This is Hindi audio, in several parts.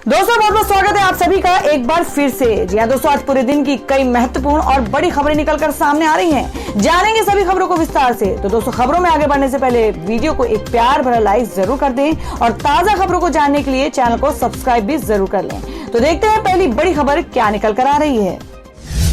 दोस्तों बहुत बहुत स्वागत है आप सभी का एक बार फिर से। जी हाँ दोस्तों, आज पूरे दिन की कई महत्वपूर्ण और बड़ी खबरें निकलकर सामने आ रही हैं। जानेंगे सभी खबरों को विस्तार से। तो दोस्तों, खबरों में आगे बढ़ने से पहले वीडियो को एक प्यार भरा लाइक जरूर कर दें और ताजा खबरों को जानने के लिए चैनल को सब्सक्राइब भी जरूर कर लें। तो देखते हैं पहली बड़ी खबर क्या निकल कर आ रही है।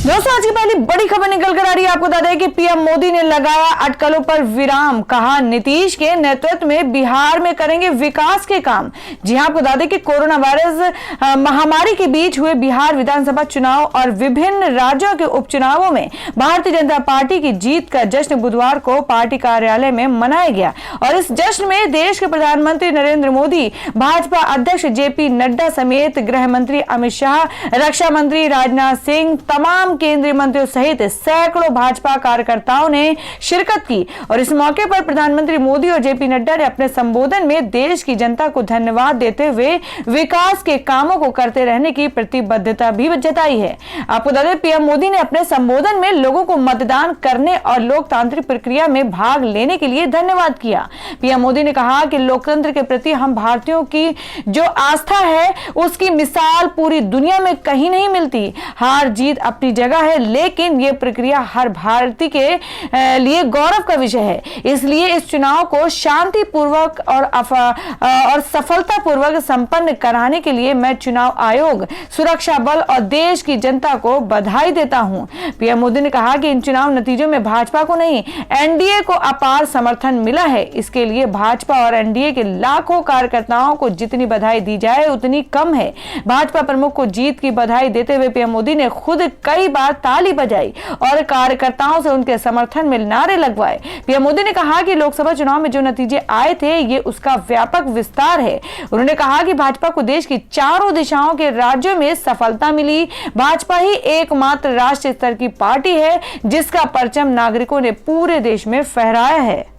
दोस्तों, आज की पहली बड़ी खबर निकल कर आ रही है। आपको बता दें कि पीएम मोदी ने लगाया अटकलों पर विराम। कहा, नीतीश के नेतृत्व में बिहार में करेंगे विकास के काम। जी हां, आपको बता दें कि कोरोना वायरस महामारी के बीच हुए बिहार विधानसभा चुनाव और विभिन्न राज्यों के उपचुनावों में भारतीय जनता पार्टी की जीत का जश्न बुधवार को पार्टी कार्यालय में मनाया गया और इस जश्न में देश के प्रधानमंत्री नरेंद्र मोदी, भाजपा अध्यक्ष जेपी नड्डा समेत गृह मंत्री अमित शाह, रक्षा मंत्री राजनाथ सिंह, तमाम केंद्रीय मंत्रियों सहित सैकड़ों भाजपा कार्यकर्ताओं ने शिरकत की। और इस मौके पर प्रधानमंत्री मोदी और जेपी नड्डा ने अपने संबोधन में देश की जनता को धन्यवाद देते हुए विकास के कामों को करते रहने की प्रतिबद्धता भी जताई है। आपको बता दें, पीएम मोदी ने अपने संबोधन में लोगों को मतदान करने और लोकतांत्रिक प्रक्रिया में भाग लेने के लिए धन्यवाद किया। पीएम मोदी ने कहा कि लोकतंत्र के प्रति हम भारतीयों की जो आस्था है उसकी मिसाल पूरी दुनिया में कहीं नहीं मिलती। हार जीत अपनी जगह है, लेकिन यह प्रक्रिया हर भारतीय के लिए गौरव का विषय है। इसलिए इस चुनाव को शांतिपूर्वक और सफलतापूर्वक संपन्न कराने के लिए मैं चुनाव आयोग, सुरक्षा बल और देश की जनता को बधाई देता हूं। पीएम मोदी ने कहा कि इन चुनाव नतीजों में भाजपा को नहीं, एनडीए को अपार समर्थन मिला है। इसके लिए भाजपा और एनडीए के लाखों कार्यकर्ताओं को जितनी बधाई दी जाए उतनी कम है। भाजपा प्रमुख को जीत की बधाई देते हुए पीएम मोदी ने खुद कई बार ताली बजाई और कार्यकर्ताओं से उनके समर्थन में नारे लगवाए। पीएम मोदी ने कहा कि लोकसभा चुनाव में जो नतीजे आए थे ये उसका व्यापक विस्तार है। उन्होंने कहा कि भाजपा को देश की चारों दिशाओं के राज्यों में सफलता मिली। भाजपा ही एकमात्र राष्ट्रीय स्तर की पार्टी है जिसका परचम नागरिकों ने पूरे देश में फहराया है।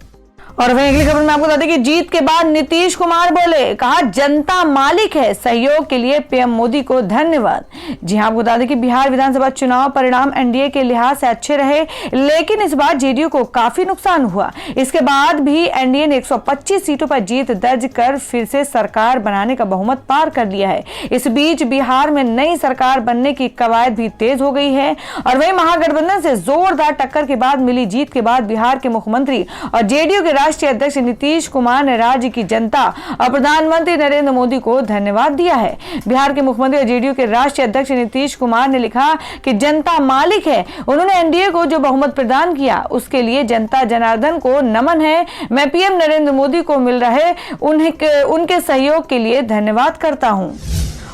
और वहीं अगली खबर में आपको बता दें कि जीत के बाद नीतीश कुमार बोले, कहा जनता मालिक है, सहयोग के लिए पीएम मोदी को धन्यवाद। जी हां, आपको बता दें कि बिहार विधानसभा चुनाव परिणाम एनडीए के लिहाज से अच्छे रहे, लेकिन इस बार जेडीयू को काफी नुकसान हुआ। इसके बाद भी एनडीए ने 125 सीटों पर जीत दर्ज कर फिर से सरकार बनाने का बहुमत पार कर लिया है। इस बीच बिहार में नई सरकार बनने की कवायद भी तेज हो गई है और वहीं महागठबंधन से जोरदार टक्कर के बाद मिली जीत के बाद बिहार के मुख्यमंत्री और जेडीयू के राष्ट्रीय अध्यक्ष नीतीश कुमार ने राज्य की जनता और प्रधानमंत्री नरेंद्र मोदी को धन्यवाद दिया है। बिहार के मुख्यमंत्री और जेडीयू के राष्ट्रीय अध्यक्ष नीतीश कुमार ने लिखा कि जनता मालिक है। उन्होंने एनडीए को जो बहुमत प्रदान किया उसके लिए जनता जनार्दन को नमन है। मैं पीएम नरेंद्र मोदी को मिल रहे उनके सहयोग के लिए धन्यवाद करता हूं।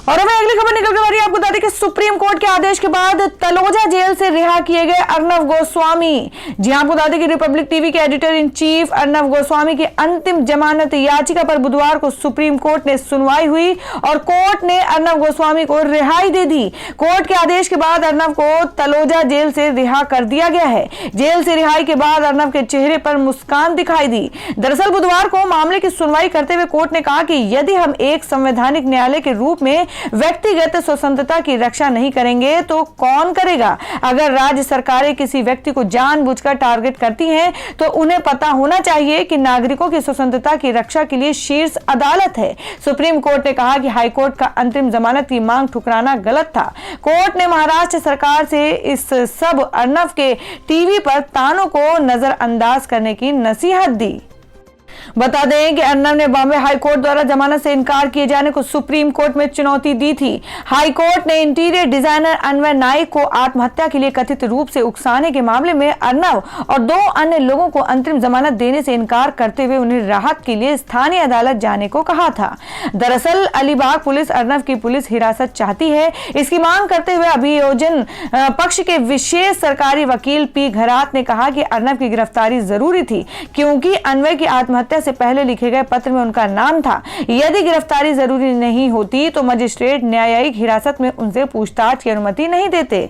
और अब अगली खबर निकल कर आ रही है। आपको बता दें कि सुप्रीम कोर्ट के आदेश के बाद तलोजा जेल से रिहा किए गए अर्नब गोस्वामी। जी आपको बता दें कि रिपब्लिक टीवी के editor in chief Arnab Goswami की अंतिम जमानत याचिका पर बुधवार को सुप्रीम कोर्ट ने सुनवाई हुई और कोर्ट ने अर्नब गोस्वामी को रिहाई दे दी। कोर्ट के आदेश के बाद अर्नब को तलोजा जेल से रिहा कर दिया गया है। जेल से रिहाई के बाद अर्नब के चेहरे पर मुस्कान दिखाई दी। दरअसल बुधवार को मामले की सुनवाई करते हुए कोर्ट ने कहा कि यदि हम एक संवैधानिक न्यायालय के रूप में व्यक्तिगत स्वतंत्रता की रक्षा नहीं करेंगे तो कौन करेगा। अगर राज्य सरकारें किसी व्यक्ति को जानबूझकर टारगेट करती हैं तो उन्हें पता होना चाहिए कि नागरिकों की स्वतंत्रता की रक्षा के लिए शीर्ष अदालत है। सुप्रीम कोर्ट ने कहा कि हाईकोर्ट का अंतरिम जमानत की मांग ठुकराना गलत था। कोर्ट ने महाराष्ट्र सरकार से इस सब अर्नब के टीवी पर तानों को नजरअंदाज करने की नसीहत दी। बता दें कि अर्नब ने बॉम्बे हाईकोर्ट द्वारा जमानत से इनकार किए जाने को सुप्रीम कोर्ट में चुनौती दी थी। हाईकोर्ट ने इंटीरियर डिजाइनर अन्वय नाइक को आत्महत्या के लिए कथित रूप से उकसाने के मामले में अर्नब और 2 अन्य लोगों को अंतरिम जमानत देने से इनकार करते हुए उन्हें राहत के लिए स्थानीय अदालत जाने को कहा था। दरअसल अलीबाग पुलिस अर्नब की पुलिस हिरासत चाहती है। इसकी मांग करते हुए अभियोजन पक्ष के विशेष सरकारी वकील पी घरात ने कहा कि अर्नब की गिरफ्तारी जरूरी थी क्योंकि अन्वय की आत्महत्या से पहले लिखे गए पत्र में उनका नाम था। यदि गिरफ्तारी जरूरी नहीं होती तो मजिस्ट्रेट न्यायिक हिरासत में उनसे पूछताछ की अनुमति नहीं देते।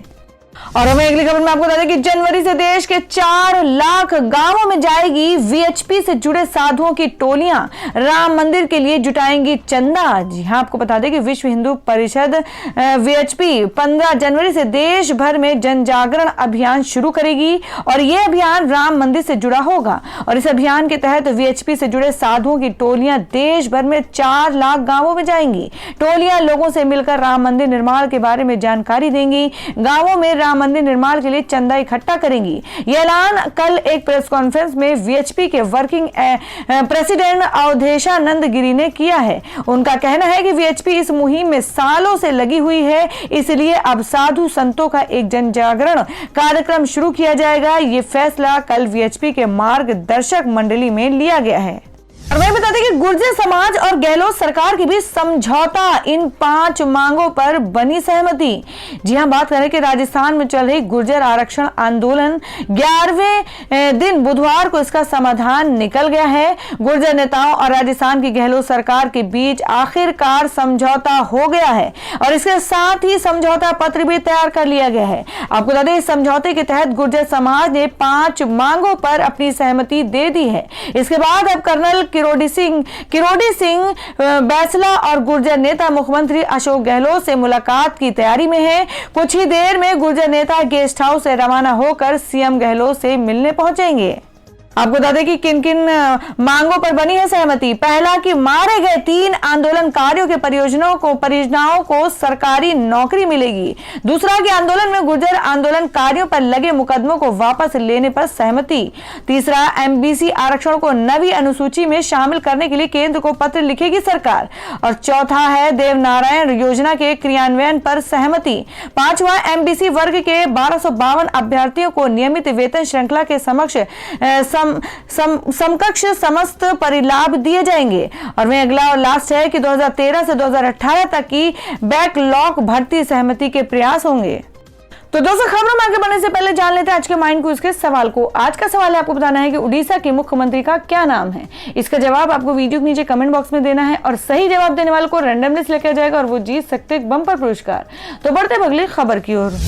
और हमें अगली खबर में आपको बता दें कि जनवरी से देश के 4 लाख गांवों में जाएगी वीएचपी से जुड़े साधुओं की टोलियां, राम मंदिर के लिए जुटाएंगी चंदा। जी हां, आपको बता दें कि विश्व हिंदू परिषद वीएचपी 15 जनवरी से देश भर में जन जागरण अभियान शुरू करेगी और यह अभियान राम मंदिर से जुड़ा होगा। और इस अभियान के तहत वीएचपी से जुड़े साधुओं की टोलियां देश भर में 4 लाख गांवों में जाएंगी। टोलियां लोगों से मिलकर राम मंदिर निर्माण के बारे में जानकारी देंगी, गांवों में राम मंदिर निर्माण के लिए चंदा इकट्ठा करेंगी। यह ऐलान कल एक प्रेस कॉन्फ्रेंस में वीएचपी के वर्किंग प्रेसिडेंट अवधेशानंद गिरी ने किया है। उनका कहना है कि वीएचपी इस मुहिम में सालों से लगी हुई है, इसलिए अब साधु संतों का एक जन जागरण कार्यक्रम शुरू किया जाएगा। ये फैसला कल वीएचपी के मार्गदर्शक मंडली में लिया गया है। और वही बता दें कि गुर्जर समाज और गहलोत सरकार के बीच समझौता, इन 5 मांगों पर बनी सहमति। जी हां, बात करें कि राजस्थान में चल रही गुर्जर आरक्षण आंदोलन 11वें दिन बुधवार को इसका समाधान निकल गया है। गुर्जर नेताओं और राजस्थान की गहलोत सरकार के बीच आखिरकार समझौता हो गया है और इसके साथ ही समझौता पत्र भी तैयार कर लिया गया है। आपको बता दें, इस समझौते के तहत गुर्जर समाज ने 5 मांगों पर अपनी सहमति दे दी है। इसके बाद अब कर्नल किरोड़ी सिंह बैसला और गुर्जर नेता मुख्यमंत्री अशोक गहलोत से मुलाकात की तैयारी में है। कुछ ही देर में गुर्जर नेता गेस्ट हाउस से रवाना होकर सीएम गहलोत से मिलने पहुंचेंगे। आपको बता दें कि किन किन मांगों पर बनी है सहमति। पहला कि मारे गए 3 आंदोलनकारियों के परियोजनाओं को सरकारी नौकरी मिलेगी। दूसरा कि आंदोलन में गुर्जर आंदोलनकारियों पर लगे मुकदमों को वापस लेने पर सहमति। तीसरा, एमबीसी आरक्षण को नवी अनुसूची में शामिल करने के लिए केंद्र को पत्र लिखेगी सरकार। और चौथा है देवनारायण योजना के क्रियान्वयन पर सहमति। पांचवा, एमबीसी वर्ग के 1252 अभ्यर्थियों को नियमित वेतन श्रृंखला के समकक्ष समस्त परिलाभ दिए जाएंगे। और वहीं अगला और लास्ट है कि 2013 से 2018 तक की बैकलॉग भर्ती सहमति के प्रयास होंगे। तो दोस्तों, खबरों में आगे बढ़ने से पहले जान लेते हैं आज के माइंड क्विज के सवाल को। आज का सवाल है, आपको बताना है कि उड़ीसा के मुख्यमंत्री का क्या नाम है। इसका जवाब आपको वीडियो के नीचे कमेंट बॉक्स में देना है और सही जवाब देने वाले को रैंडमली सिलेक्ट किया जाएगा और वो जीत सकते हैं बम्पर पुरस्कार। तो बढ़ते हैं अगली खबर की ओर।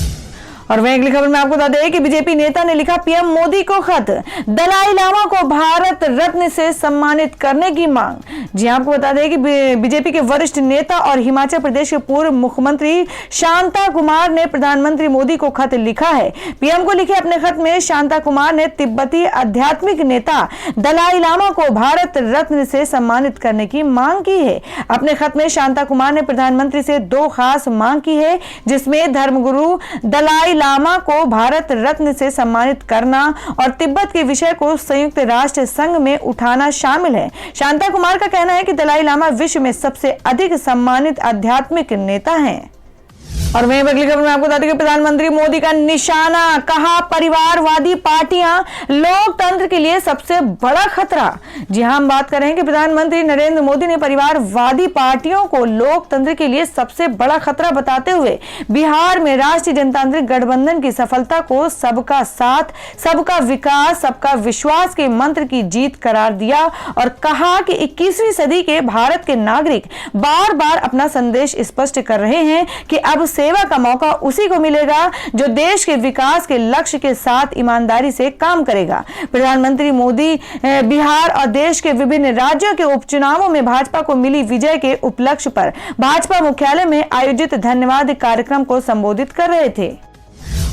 और वहीं अगली खबर में आपको बता दें कि बीजेपी नेता ने लिखा पीएम मोदी को खत, दलाई लामा को भारत रत्न से सम्मानित करने की मांग। जी आपको बता दें कि बीजेपी के वरिष्ठ नेता और हिमाचल प्रदेश के पूर्व मुख्यमंत्री शांता कुमार ने प्रधानमंत्री मोदी को खत लिखा है। पीएम को लिखे अपने खत में शांता कुमार ने तिब्बती आध्यात्मिक नेता दलाई लामा को भारत रत्न से सम्मानित करने की मांग की है। अपने खत में शांता कुमार ने प्रधानमंत्री से 2 खास मांग की है, जिसमें धर्मगुरु दलाई लामा को भारत रत्न से सम्मानित करना और तिब्बत के विषय को संयुक्त राष्ट्र संघ में उठाना शामिल है। शांता कुमार का कहना है कि दलाई लामा विश्व में सबसे अधिक सम्मानित आध्यात्मिक नेता हैं। और वहीं अगली खबर में आपको बता दें कि प्रधानमंत्री मोदी का निशाना, कहा परिवारवादी पार्टियां लोकतंत्र के लिए सबसे बड़ा खतरा। जी हां, हम बात कर रहे हैं कि प्रधानमंत्री नरेंद्र मोदी ने परिवारवादी पार्टियों को लोकतंत्र के लिए सबसे बड़ा खतरा बताते हुए बिहार में राष्ट्रीय जनतांत्रिक गठबंधन की सफलता को सबका साथ, सबका विकास, सबका विश्वास के मंत्र की जीत करार दिया और कहा कि 21वीं सदी के भारत के नागरिक बार बार अपना संदेश स्पष्ट कर रहे हैं कि अब सेवा का मौका उसी को मिलेगा जो देश के विकास के लक्ष्य के साथ ईमानदारी से काम करेगा। प्रधानमंत्री मोदी बिहार और देश के विभिन्न राज्यों के उपचुनावों में भाजपा को मिली विजय के उपलक्ष्य पर भाजपा मुख्यालय में आयोजित धन्यवाद कार्यक्रम को संबोधित कर रहे थे।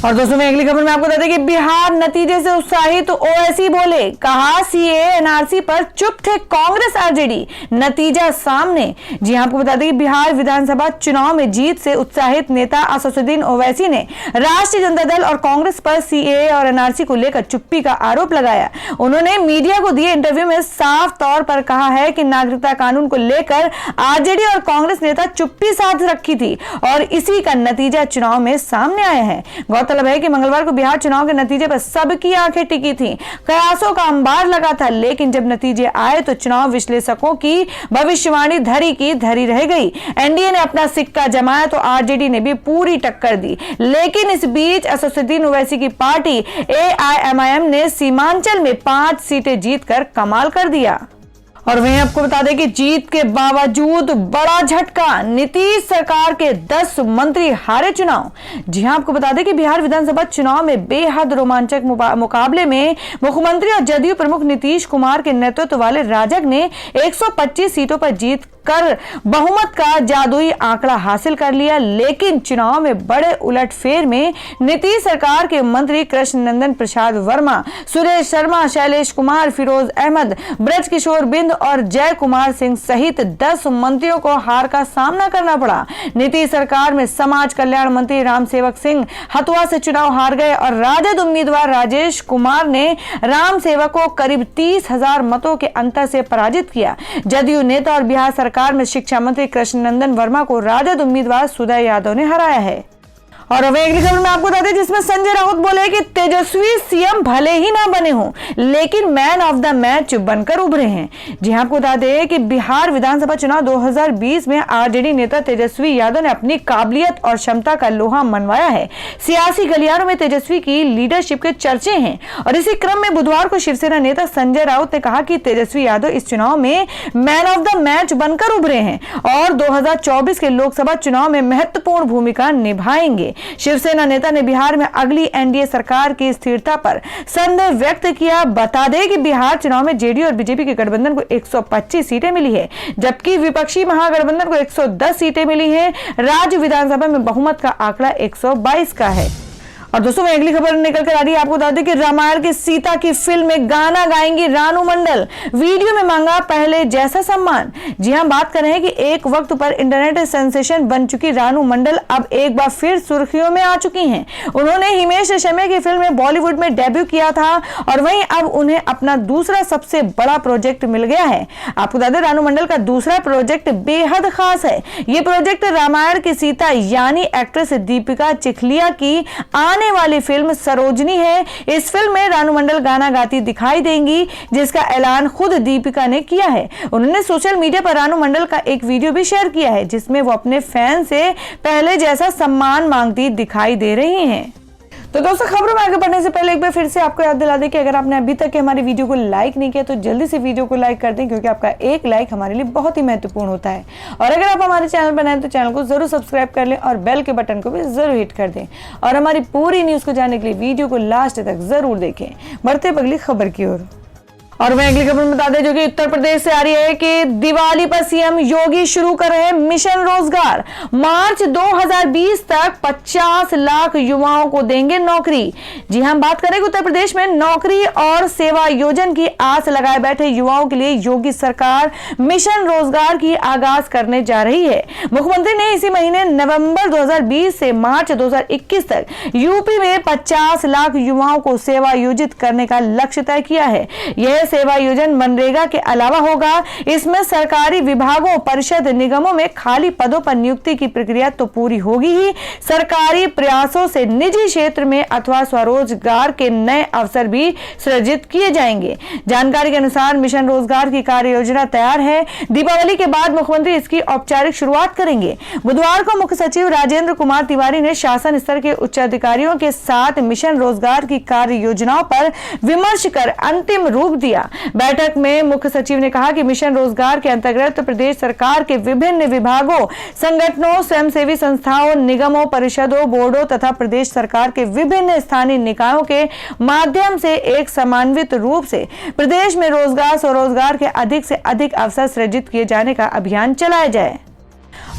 और दोस्तों, मैं अगली खबर में आपको बता दें कि बिहार नतीजे से उत्साहित, तो ओवैसी बोले, कहा सीए एनआरसी पर चुप थे कांग्रेस आरजेडी, नतीजा सामने। जी आपको बता दें कि बिहार विधानसभा चुनाव में जीत से उत्साहित नेता असदुद्दीन ओवैसी ने राष्ट्रीय जनता दल और कांग्रेस पर सीए और एनआरसी को लेकर चुप्पी का आरोप लगाया। उन्होंने मीडिया को दिए इंटरव्यू में साफ तौर पर कहा है कि नागरिकता कानून को लेकर आरजेडी और कांग्रेस नेता चुप्पी साध रखी थी और इसी का नतीजा चुनाव में सामने आया है। गौरतलब है कि मंगलवार को बिहार चुनाव के नतीजे पर सबकी आंखें टिकी थीं, कयासों का अंबार लगा था, लेकिन जब नतीजे आए तो चुनाव विश्लेषकों की भविष्यवाणी धरी की धरी रह गई। एनडीए ने अपना सिक्का जमाया तो आरजेडी ने भी पूरी टक्कर दी, लेकिन इस बीच असदुद्दीन ओवैसी की पार्टी एआईएमआईएम ने सीमांचल में 5 सीटें जीतकर कमाल कर दिया। और वहीं आपको बता दें कि जीत के बावजूद बड़ा झटका, नीतीश सरकार के 10 मंत्री हारे चुनाव। जी हां, आपको बता दें कि बिहार विधानसभा चुनाव में बेहद रोमांचक मुकाबले में मुख्यमंत्री और जदयू प्रमुख नीतीश कुमार के नेतृत्व वाले राजग ने 125 सीटों पर जीत कर बहुमत का जादुई आंकड़ा हासिल कर लिया। लेकिन चुनाव में बड़े उलटफेर में नीतीश सरकार के मंत्री कृष्णनंदन प्रसाद वर्मा, सुरेश शर्मा, शैलेश कुमार, फिरोज अहमद, ब्रजकिशोर बिंद और जय कुमार सिंह सहित 10 मंत्रियों को हार का सामना करना पड़ा। नीतीश सरकार में समाज कल्याण मंत्री राम सेवक सिंह हथुआ से चुनाव हार गए और राजद उम्मीदवार राजेश कुमार ने राम सेवक को करीब 30,000 मतों के अंतर से पराजित किया। जदयू नेता और बिहार सरकार में शिक्षा मंत्री कृष्णनंदन वर्मा को राजद उम्मीदवार सुदय यादव ने हराया है। और अब अगली खबर में आपको बता दें जिसमें संजय राउत बोले कि तेजस्वी सीएम भले ही ना बने हों लेकिन मैन ऑफ द मैच बनकर उभरे हैं। जी हां, आपको बता दें कि बिहार विधानसभा चुनाव 2020 में आरजेडी नेता तेजस्वी यादव ने अपनी काबिलियत और क्षमता का लोहा मनवाया है। सियासी गलियारों में तेजस्वी की लीडरशिप के चर्चे हैं और इसी क्रम में बुधवार को शिवसेना नेता संजय राउत ने कहा कि तेजस्वी यादव इस चुनाव में मैन ऑफ द मैच बनकर उभरे हैं और 2024 के लोकसभा चुनाव में महत्वपूर्ण भूमिका निभाएंगे। शिवसेना नेता ने बिहार में अगली एनडीए सरकार की स्थिरता पर संदेह व्यक्त किया। बता दें कि बिहार चुनाव में जेडीयू और बीजेपी के गठबंधन को 125 सीटें मिली है जबकि विपक्षी महागठबंधन को 110 सीटें मिली हैं। राज्य विधानसभा में बहुमत का आंकड़ा 122 का है। और दोस्तों मैं अगली खबर निकल कर आ रही है, आपको बता दें कि रामायण की सीता की फिल्म में गाना गाएंगी रानू मंडल, वीडियो में मांगा पहले जैसा सम्मान। जी हां, बात कर रहे हैं कि एक वक्त पर इंटरनेट सेंसेशन बन चुकी रानू मंडल अब एक बार फिर सुर्खियों में आ चुकी हैं। उन्होंने हिमेश रेशमिया की फिल्म में बॉलीवुड में डेब्यू किया था और वहीं अब उन्हें अपना दूसरा सबसे बड़ा प्रोजेक्ट मिल गया है। आपको बता दें रानू मंडल का दूसरा प्रोजेक्ट बेहद खास है। ये प्रोजेक्ट रामायण की सीता यानी एक्ट्रेस दीपिका चिखलिया की आने वाली फिल्म सरोजनी है। इस फिल्म में रानू मंडल गाना गाती दिखाई देंगी जिसका ऐलान खुद दीपिका ने किया है। उन्होंने सोशल मीडिया पर रानू मंडल का एक वीडियो भी शेयर किया है जिसमें वो अपने फैन से पहले जैसा सम्मान मांगती दिखाई दे रही हैं। तो दोस्तों खबरों में आगे बढ़ने से पहले एक बार फिर से आपको याद दिला दें कि अगर आपने अभी तक हमारी वीडियो को लाइक नहीं किया तो जल्दी से वीडियो को लाइक कर दें क्योंकि आपका एक लाइक हमारे लिए बहुत ही महत्वपूर्ण होता है। और अगर आप हमारे चैनल पर नए हैं तो चैनल को जरूर सब्सक्राइब कर लें और बेल के बटन को भी जरूर हिट कर दें और हमारी पूरी न्यूज को जानने के लिए वीडियो को लास्ट तक जरूर देखें। बढ़ते अगली खबर की ओर। और मैं अगली खबर बता दें जो कि उत्तर प्रदेश से आ रही है कि दिवाली पर सीएम योगी शुरू कर रहे हैं मिशन रोजगार। मार्च 2020 तक 50 लाख युवाओं को देंगे नौकरी। जी हम बात करें कि उत्तर प्रदेश में नौकरी और सेवा योजन की आस लगाए बैठे युवाओं के लिए योगी सरकार मिशन रोजगार की आगाज करने जा रही है। मुख्यमंत्री ने इसी महीने नवंबर 2020 से मार्च 2021 तक यूपी में 50 लाख युवाओं को सेवा योजित करने का लक्ष्य तय किया है। यह सेवा योजन मनरेगा के अलावा होगा। इसमें सरकारी विभागों, परिषद, निगमों में खाली पदों पर नियुक्ति की प्रक्रिया तो पूरी होगी ही, सरकारी प्रयासों से निजी क्षेत्र में अथवा स्वरोजगार के नए अवसर भी सृजित किए जाएंगे। जानकारी के अनुसार मिशन रोजगार की कार्य योजना तैयार है। दीपावली के बाद मुख्यमंत्री इसकी औपचारिक शुरुआत करेंगे। बुधवार को मुख्य सचिव राजेंद्र कुमार तिवारी ने शासन स्तर के उच्च अधिकारियों के साथ मिशन रोजगार की कार्य योजनाओं पर विमर्श कर अंतिम रूप दिया। बैठक में मुख्य सचिव ने कहा कि मिशन रोजगार के अंतर्गत प्रदेश सरकार के विभिन्न विभागों, संगठनों, स्वयंसेवी संस्थाओं, निगमों, परिषदों, बोर्डों तथा प्रदेश सरकार के विभिन्न स्थानीय निकायों के माध्यम से एक समन्वित रूप से प्रदेश में रोजगार, स्वरोजगार के अधिक से अधिक अवसर सृजित किए जाने का अभियान चलाया जाए।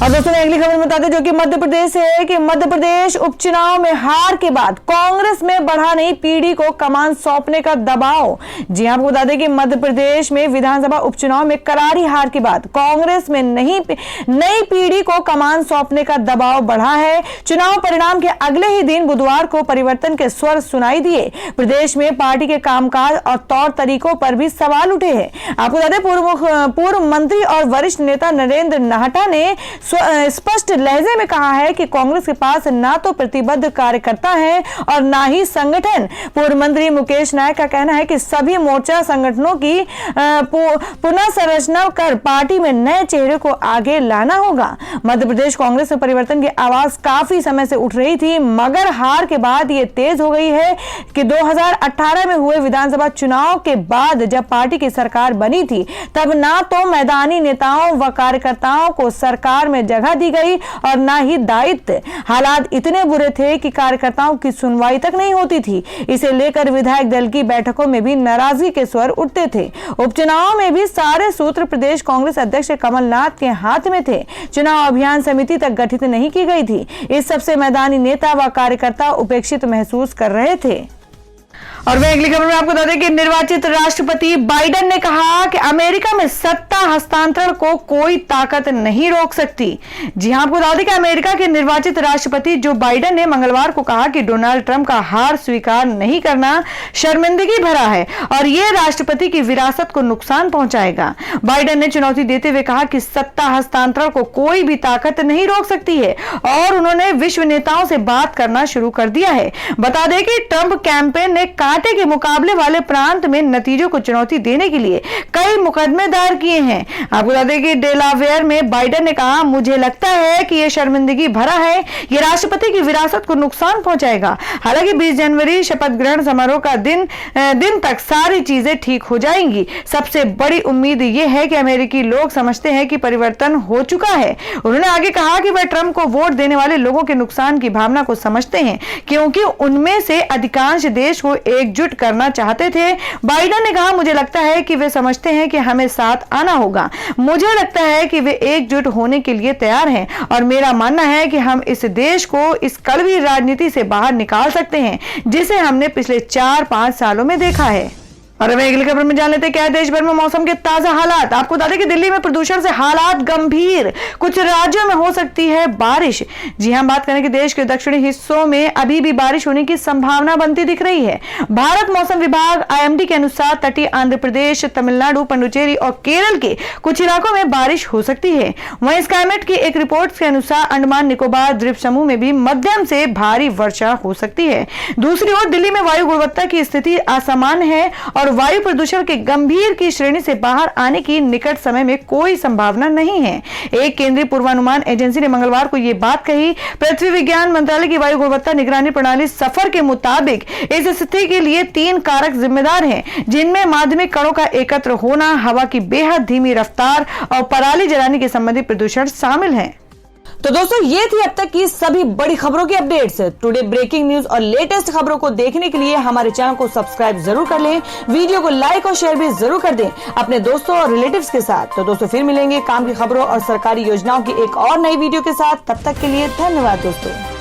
और दोस्तों अगली खबर बता दें जो कि मध्य प्रदेश से है कि मध्य प्रदेश उपचुनाव में हार के बाद कांग्रेस में बढ़ा नई पीढ़ी को कमान सौंपने का दबाव। जी आपको बता दें कि मध्य प्रदेश में विधानसभा उपचुनाव में करारी हार के बाद कांग्रेस में नई पीढ़ी को कमान सौंपने का दबाव बढ़ा है। चुनाव परिणाम के अगले ही दिन बुधवार को परिवर्तन के स्वर सुनाई दिए। प्रदेश में पार्टी के कामकाज और तौर तरीकों पर भी सवाल उठे हैं। आपको बता दें पूर्व मंत्री और वरिष्ठ नेता नरेंद्र नाहटा ने स्पष्ट लहजे में कहा है कि कांग्रेस के पास ना तो प्रतिबद्ध कार्यकर्ता है और ना ही संगठन। पूर्व मंत्री मुकेश नायक का कहना है कि सभी मोर्चा संगठनों की पुनः संरचना कर पार्टी में नए चेहरे को आगे लाना होगा। मध्य प्रदेश कांग्रेस में परिवर्तन की आवाज काफी समय से उठ रही थी, मगर हार के बाद ये तेज हो गई है कि 2018 में हुए विधानसभा चुनाव के बाद जब पार्टी की सरकार बनी थी तब ना तो मैदानी नेताओं व कार्यकर्ताओं को सरकार में जगह दी गई और ना ही दायित्व। हालात इतने बुरे थे कि कार्यकर्ताओं की सुनवाई तक नहीं होती थी। इसे लेकर विधायक दल की बैठकों में भी नाराजगी के स्वर उठते थे। उपचुनाव में भी सारे सूत्र प्रदेश कांग्रेस अध्यक्ष कमलनाथ के हाथ में थे। चुनाव अभियान समिति तक गठित नहीं की गई थी। इस सबसे मैदानी नेता व कार्यकर्ता उपेक्षित महसूस कर रहे थे। और वह अगली खबर में आपको बता दें कि निर्वाचित राष्ट्रपति बाइडेन ने कहा कि अमेरिका में सत्ता हस्तांतरण को कोई ताकत नहीं रोक सकती। जी हां, आपको बता दें कि अमेरिका के निर्वाचित राष्ट्रपति जो बाइडेन ने मंगलवार को कहा कि डोनाल्ड ट्रंप का हार स्वीकार नहीं करना शर्मिंदगी भरा है और यह राष्ट्रपति की विरासत को नुकसान पहुंचाएगा। बाइडेन ने चुनौती देते हुए कहा कि सत्ता हस्तांतरण को कोई भी ताकत नहीं रोक सकती है और उन्होंने विश्व नेताओं से बात करना शुरू कर दिया है। बता दें कि ट्रंप कैंपेन ने कांटे के मुकाबले वाले प्रांत में नतीजों को चुनौती देने के लिए कई मुकदमे दायर किए हैं। आपको बता दें कि डेलावेयर में बाइडेन ने कहा, मुझे लगता है कि यह शर्मिंदगी भरा है, यह राष्ट्रपति की विरासत को नुकसान पहुंचाएगा। हालांकि 20 जनवरी शपथ ग्रहण समारोह का दिन तक सारी चीजें ठीक हो जाएंगी। सबसे बड़ी उम्मीद यह है कि अमेरिकी लोग समझते हैं कि परिवर्तन हो चुका है। उन्होंने आगे कहा कि वह ट्रंप को वोट देने वाले लोगों के नुकसान की भावना को समझते हैं क्योंकि उनमें से अधिकांश देश को एकजुट करना चाहते थे। बाइडेन ने कहा, मुझे लगता है कि वे समझते हैं कि हमें साथ आना होगा। मुझे लगता है कि वे एकजुट होने के लिए तैयार हैं और मेरा मानना है कि हम इस देश को इस कड़वी राजनीति से बाहर निकाल सकते हैं जिसे हमने पिछले 4-5 सालों में देखा है। और अब अगली खबर में जान लेते हैं क्या है देश भर में मौसम के ताजा हालात। आपको बता दें कि दिल्ली में प्रदूषण से हालात गंभीर, कुछ राज्यों में हो सकती है बारिश। जी हां, बात करें कि देश के दक्षिणी हिस्सों में अभी भी बारिश होने की संभावना बनती दिख रही है। भारत मौसम विभाग IMD के अनुसार तटीय आंध्र प्रदेश, तमिलनाडु, पुडुचेरी और केरल के कुछ इलाकों में बारिश हो सकती है। वहीं स्काईमेट की एक रिपोर्ट के अनुसार अंडमान निकोबार द्वीप समूह में भी मध्यम से भारी वर्षा हो सकती है। दूसरी ओर दिल्ली में वायु गुणवत्ता की स्थिति असामान्य है और वायु प्रदूषण के गंभीर की श्रेणी से बाहर आने की निकट समय में कोई संभावना नहीं है। एक केंद्रीय पूर्वानुमान एजेंसी ने मंगलवार को यह बात कही। पृथ्वी विज्ञान मंत्रालय की वायु गुणवत्ता निगरानी प्रणाली सफर के मुताबिक इस स्थिति के लिए 3 कारक जिम्मेदार हैं, जिनमें माध्यमिक कणों का एकत्र होना, हवा की बेहद धीमी रफ्तार और पराली जलाने के संबंधित प्रदूषण शामिल हैं। तो दोस्तों, ये थी अब तक की सभी बड़ी खबरों की अपडेट्स। टुडे ब्रेकिंग न्यूज और लेटेस्ट खबरों को देखने के लिए हमारे चैनल को सब्सक्राइब जरूर कर लें, वीडियो को लाइक और शेयर भी जरूर कर दें अपने दोस्तों और रिलेटिव्स के साथ। तो दोस्तों, फिर मिलेंगे काम की खबरों और सरकारी योजनाओं की एक और नई वीडियो के साथ। तब तक के लिए धन्यवाद दोस्तों।